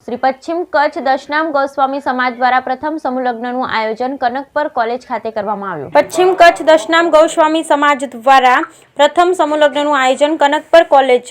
શ્રી પશ્ચિમ કચ્છ દશનામ ગોસ્વામી સમાજ દ્વારા પ્રથમ સમૂહ લગ્નનું આયોજન કનકપર કોલેજ ખાતે કરવામાં આવ્યું। પશ્ચિમ કચ્છ દશનામ ગોસ્વામી સમાજ દ્વારા પ્રથમ સમૂહ લગ્નનું આયોજન Kanakpar college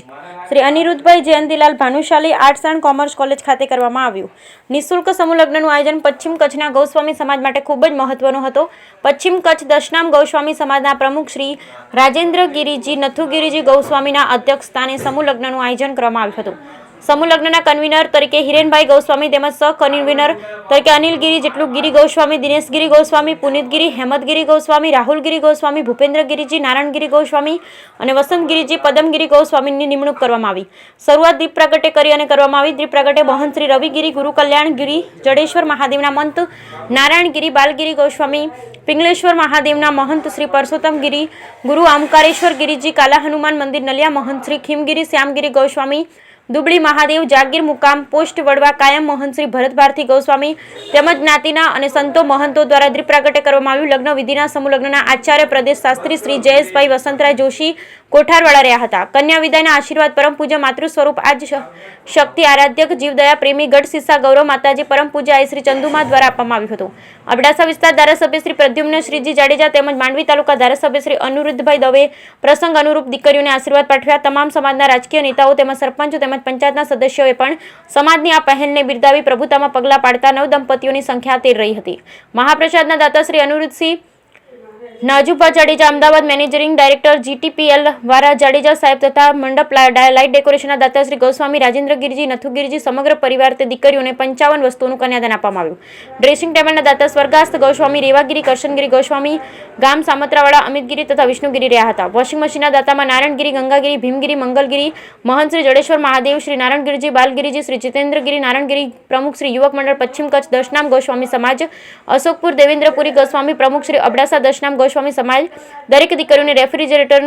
Shri Aniruddhbhai Jayantilal Bhanushali arts and commerce college ખાતે કરવામાં આવ્યું। નિઃશુલ્ક સમૂહ લગ્નનું આયોજન પશ્ચિમ કચ્છના ગોસ્વામી સમાજ માટે ખૂબ જ મહત્વનો હતો। પશ્ચિમ કચ્છ દશનામ ગોસ્વામી સમાજના પ્રમુખ શ્રી રાજેન્દ્રગીરીજી નથુગીરીજી ગોસ્વામીના અધ્યક્ષસ્થાને સમૂહ લગ્નનું આયોજન કરવામાં આવ્યું હતું। समूह लग्नना कन्वीनर तरीके हिरेनभाई गोस्वामी तेमज सह कन्वीनर तरीके अनिलगिरी जिटलुगिरी गोस्वामी, दिनेशगिरी गोस्वामी, पुनीतगिरी, हेमतगिरी गोस्वामी, राहुलगिरी गोस्वामी, भूपेन्द्रगिरीजी, नारायणगिरी गोस्वामी और वसंतगिरीजी पदमगिरी गोस्वामीनी निमणूक करवामां आवी। शरूआत दीप प्रागट्य करी अने करवामां आवी। दीप प्रागट्य महंत श्री रविगिरी, गुरु कल्याणगिरी, जडेश्वर महादेवना महंत नारायणगिरी, बालगिरी गोस्वामी, पिंगलेश्वर महादेवना महंत श्री परसोत्तमगिरी, गुरु ओमकारेश्वर गिरीजी, काला हनुमान मंदिर नलिया महंत श्री खीमगिरी श्यामगिरी गोस्वामी, दुबड़ी महादेव जागीर मुकाम पोस्ट वड़वा कायम महंत श्री भरत भारती गोस्वामी तेमज ज्ञातिना अने संतो महंतो द्वारा दीप प्रागट्य करवामां आव्युं। लग्न विधिना समूह लग्नना आचार्य प्रदेश शास्त्री श्री जयेशभाई वसंतराय जोशी कोठारवाड़ा रह्या हता। कन्या विदायना आशीर्वाद परम पूज्य मातृ स्वरूप आज शक्ति आराध्यक जीवदया प्रेमी गढ़ सीसा गौरव माताजी परम पूज्य आई श्री चंदुमा द्वारा आपवामां आव्युं हतुं। अबडासा विस्तार धारासभ्य श्री प्रद्युम्न श्रीजी जाडेजा तेमज मांडवी तालुका धारासभ्य श्री अनिरुद्धभाई दवे प्रसंग अनुरूप दीकरीओने आशीर्वाद पाठव्या। तमाम समाजना राजकीय नेताओं तेमज सरपंचो तेमज पंचायतना सदस्योए पण समाजनी आ पहलने बिरदावी प्रभुतामां पगलां पाडता नव दंपतीओनी संख्या 13 रही हती। महाप्रसादना दाता श्री अनिरुद्धसिंह नाजूभा जाडेजा अमदावाद मैनेजरिंग डायरेक्टर जीटीपीएल वारा जाडेजा साहेब तथा मंडप लाइट डेकोरेशन दाता श्री गोस्वामी राजेन्द्रगिरीजी नथुगिरीजी समग्र परिवार ते दीकरीओने 55 वस्तुओं कन्यादान आपवामां आव्युं। ड्रेसिंग टेबलना दाता स्वर्गास्थ गोस्वामी रेवागिरी करशनगिरी गोस्वामी गाम सामत्रावाड़ा अमितगिरी तथा विष्णुगिरी रह्या हता। वॉशिंग मशीनना दातामां नारायणगिरी गंगागिरी भीमगिरी मंगलगिरी महंत श्री जडेश्वर महादेव श्री नारायणगिरीजी बालगिरीजी श्री जितेन्द्रगिरी नारायणगिरी प्रमुख श्री युवक मंडल पश्चिम कच्छ दशनाम गोस्वामी समाज अशोकपुर देवेन्द्रपुरी गोस्वामी प्रमुख श्री अबडासा दशनाम गोस्वामी समाज दरेक दीकरीओने रेफ्रिजरेटर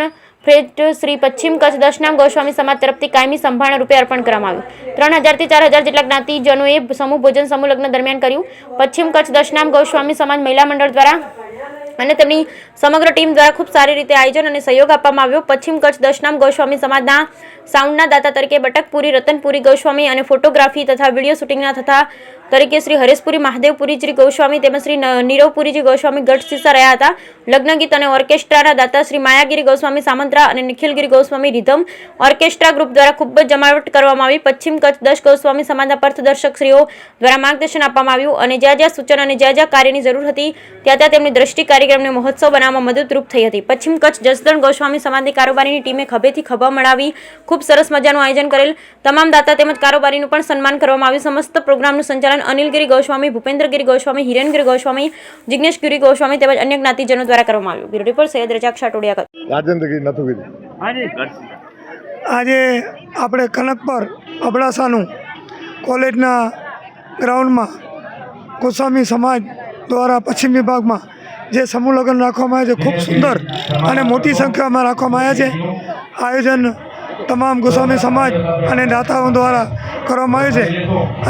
फ्रेट श्री पश्चिम कच्छ दशनाम गोस्वामी समाज तरफथी कायमी संभाळना रूपे अर्पण करवामां आव्युं। 3000 થી 4000 जेटला ज्ञातिजनोए समूह भोजन समूह लग्न दरमियान कर्युं। पश्चिम कच्छ दशनाम गोस्वामी समाज महिला मंडळ द्वारा અને તેમની સમગ્ર ટીમ દ્વારા ખૂબ સારી રીતે આયોજન અને સહયોગ આપવામાં આવ્યો। પશ્ચિમ કચ્છ દશનામ ગોસ્વામી સમાજના સાઉન્ડના દાતા તરીકે બટકપુરી રતનપુરી ગોસ્વામી અને ફોટોગ્રાફી તથા વિડીયો શૂટિંગના તથા તરીકે શ્રી હરેશપુરી મહાદેવપુરીજી ગોસ્વામી તેમજ શ્રી નીરવપુરીજી ગોસ્વામી ગઢ સીસા રહ્યા હતા। લગ્ન ગીત અને ઓર્કેસ્ટ્રાના દાતા શ્રી માયાગીરી ગોસ્વામી સામંત્રા અને નિખિલગીરી ગોસ્વામી રિધમ ઓર્કેસ્ટ્રા ગ્રુપ દ્વારા ખૂબ જ જમાવટ કરવામાં આવી। પશ્ચિમ કચ્છ દશ ગોસ્વામી સમાજના પથદર્શકશ્રીઓ દ્વારા માર્ગદર્શન આપવામાં આવ્યું અને જ્યાં જ્યાં સૂચન અને જ્યાં જ્યાં કાર્યની જરૂર હતી ત્યાં ત્યાં તેમની દ્રષ્ટિ કાર્યક્રમને મહોત્સવ બનાવવામાં મદદરૂપ થઈ હતી। પશ્ચિમ કચ્છ જસદણ ગોસ્વામી સમાજની કારોબારીની ટીમે ખભેથી ખભા મળાવી ખૂબ સરસ મજાનું આયોજન કરેલ। તમામ દાતા તેમજ કારોબારીનું પણ સન્માન કરવામાં આવ્યું। સમસ્ત પ્રોગ્રામનું સંચાલન अनिलगिरी गोस्वामी भूपेन्द्रगिरी गोस्वामी हिरेनगिरी गोस्वामी जिग्नेशगिरी गोस्वामी तेमज अन्य ज्ञातिजनों द्वारा करवामां आव्युं। Bureau report Syed Razak Shah Todiya. राजेन्द्रगिरी नथुगिरी आज आपणे कनकपर अबडासानु कॉलेजना ग्राउंड में गोस्वामी समाज द्वारा पश्चिम विभाग में जे समूह लग्न राखवामां आव्या छे खूब सुंदर और मोटी संख्या में राखवामां आव्या छे। आयोजन तमाम गोस्वामी समाज और दाताओं द्वारा करवामां आव्युं छे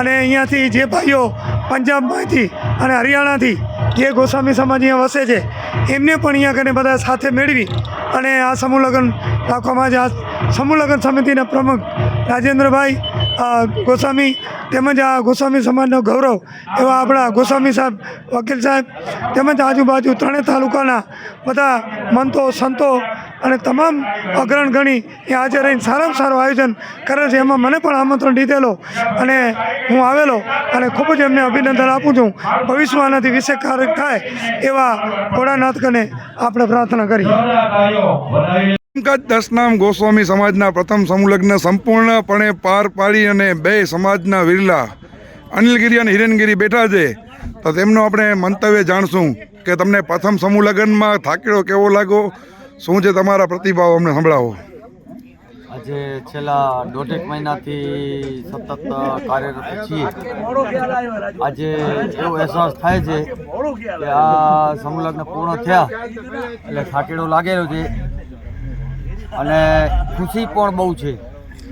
अने अहींयाथी जे भाईओ पंजाबमांथी अने हरियाणाथी जे गोस्वामी समाज अहींया वसे छे एमने पण अहींया कने बधा साथे मेळवी अने आ समूह लग्न राखवामां आव्या छे। आ समूह लग्न समितिना प्रमुख राजेन्द्रभाई गोस्वामी तेमज आ गोस्वामी समाजनो गौरव एवा आपणा गोस्वामी साहेब वकील साहेब तेमज आजूबाजू त्रणेय तालुकाना बधा मंतो संतो અને તમામ અગ્રણગણી એ હાજર રહીને સારામાં સારું આયોજન કરે છે। એમાં મને પણ આમંત્રણ દીધેલો અને હું આવેલો અને ખૂબ જ એમને અભિનંદન આપું છું। ભવિષ્યમાં આનાથી વિશેષ કાર્ય થાય એવા ભોળાનાથ કને આપણે પ્રાર્થના કરી। કચ્છ દશનામ ગોસ્વામી સમાજના પ્રથમ સમૂહ લગ્ન સંપૂર્ણપણે પાર પાડી અને બે સમાજના વિરલા અનિલગીરી અને હિરેનગીરી બેઠા છે તો તેમનું આપણે મંતવ્ય જાણશું કે તમને પ્રથમ સમૂહ લગ્નમાં થાકેલો કેવો લાગ્યો, શું છે તમારા પ્રતિભાવ અમને સંભળાવો। આજે છેલ્લા 1.5 મહિનાથી સતત કાર્યરત છીએ। આજે એવો અહેસાસ થાય છે કે આ સમૂહ લગ્ન પૂર્ણ થયા એટલે થાકેલો લાગેલો છે અને ખુશી પણ બહુ છે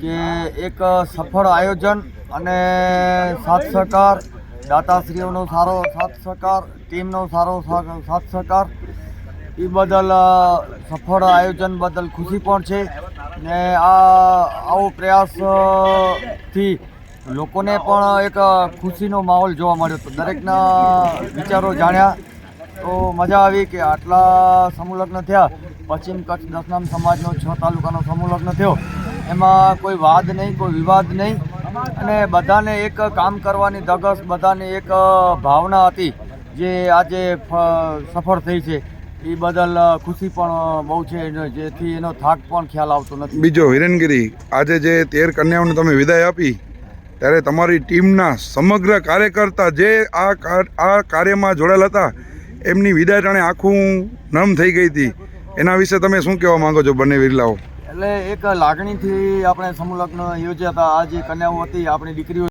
કે એક સફળ આયોજન અને સાથ સહકાર દાતાશ્રીઓનો સારો સાથ સહકાર ટીમનો સારો સાથ સહકાર એ બદલ સફળ આયોજન બદલ ખુશી પણ છે ને આવો પ્રયાસથી લોકોને પણ એક ખુશીનો માહોલ જોવા મળ્યો. તો દરેકના વિચારો જાણ્યા તો મજા આવી કે આટલા સમૂહલગ્ન થયા. પશ્ચિમ કચ્છ દશનામ સમાજનો 6 તાલુકાનો સમૂહલગ્ન થયો. એમાં કોઈ વાદ નહીં, કોઈ વિવાદ નહીં, અને બધાને એક કામ કરવાની ધગશ, બધાને એક ભાવના હતી જે આજે સફળ થઈ છે. એ બદલ ખુશી પણ બહુ છે, જેથી એનો થાક પણ ખ્યાલ આવતો નથી. બીજો હિરેનગીરી, આજે જે 13 કન્યાઓને તમે વિદાય આપી ત્યારે તમારી ટીમના સમગ્ર કાર્યકર્તા જે આ કાર્યમાં જોડાયેલા હતા એમની વિદાય ટાણે આખું નમ થઈ ગઈ હતી. એના વિશે તમે શું કહેવા માંગો છો બંને વિરલાઓ? એટલે એક લાગણીથી આપણે સમૂહલગ્ન યોજ્યા હતા. આ જે કન્યાઓ હતી, આપણી દીકરીઓ